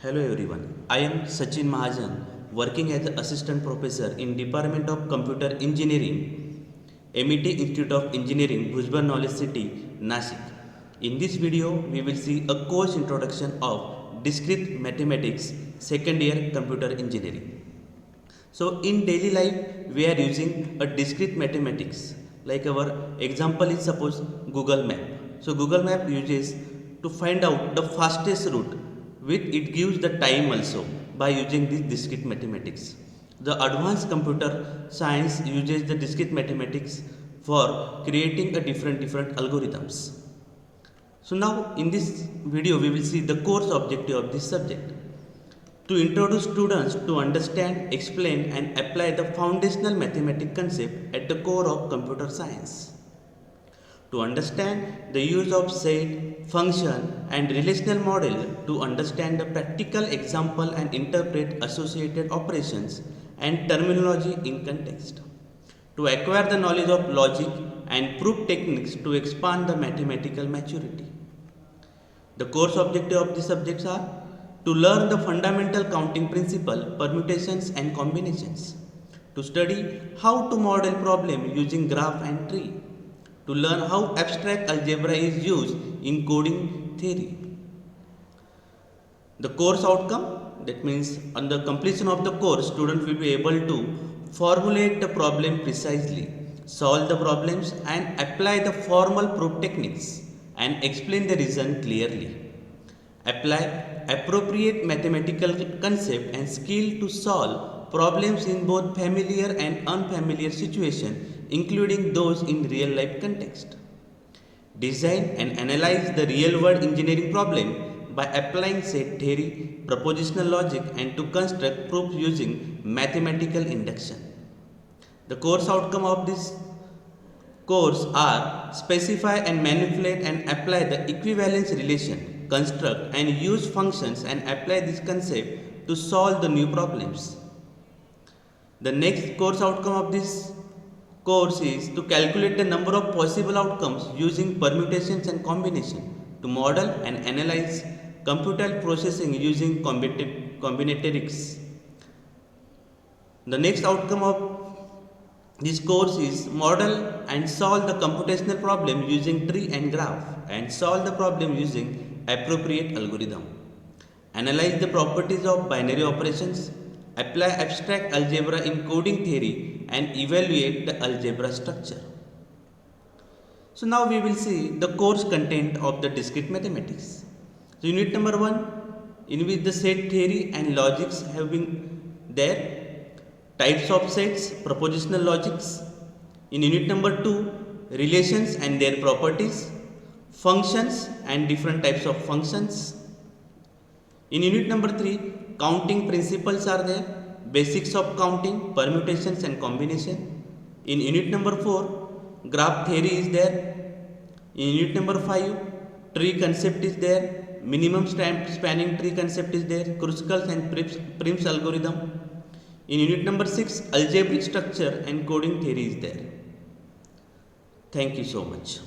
Hello everyone. I am Sachin Mahajan, working as an assistant professor in Department of Computer Engineering, MET Institute of Engineering, Bhujban Knowledge City, Nashik. In this video, we will see a course introduction of discrete mathematics, second year computer engineering. So in daily life, we are using a discrete mathematics. Like our example is suppose Google Map. So Google Map uses to find out the fastest route with it gives the time also by using this discrete mathematics. The advanced computer science uses the discrete mathematics for creating a different algorithms. So now in this video we will see the course objective of this subject to introduce students to understand, explain and apply the foundational mathematical concept at the core of computer science. To understand the use of set, function and relational model to understand the practical example and interpret associated operations and terminology in context. To acquire the knowledge of logic and proof techniques to expand the mathematical maturity. The course objective of the subjects are to learn the fundamental counting principle, permutations and combinations. To study how to model problem using graph and tree. To learn how abstract algebra is used in coding theory. The course outcome, that means on the completion of the course, student will be able to formulate the problem precisely, solve the problems and apply the formal proof techniques and explain the reason clearly. Apply appropriate mathematical concept and skill to solve problems in both familiar and unfamiliar situations, including those in real life context. Design and analyze the real world engineering problem by applying set theory, propositional logic and to construct proofs using mathematical induction. The course outcome of this course are specify and manipulate and apply the equivalence relation, construct and use functions and apply this concept to solve the new problems. The next course outcome of this course is to calculate the number of possible outcomes using permutations and combination, to model and analyze computer processing using combinatorics. The next outcome of this course is model and solve the computational problem using tree and graph and solve the problem using appropriate algorithm. Analyze the properties of binary operations, apply abstract algebra in coding theory and evaluate the algebra structure. So now we will see the course content of the discrete mathematics. So unit number 1 in which the set theory and logics have been there. Types of sets, propositional logics. In unit number 2, relations and their properties, functions and different types of functions. In unit number 3, counting principles are there, basics of counting, permutations and combination. In unit number 4, graph theory is there. In unit number 5, tree concept is there, minimum spanning tree concept is there, Kruskal's and Prim's algorithm. In unit number 6, algebraic structure and coding theory is there. Thank you so much.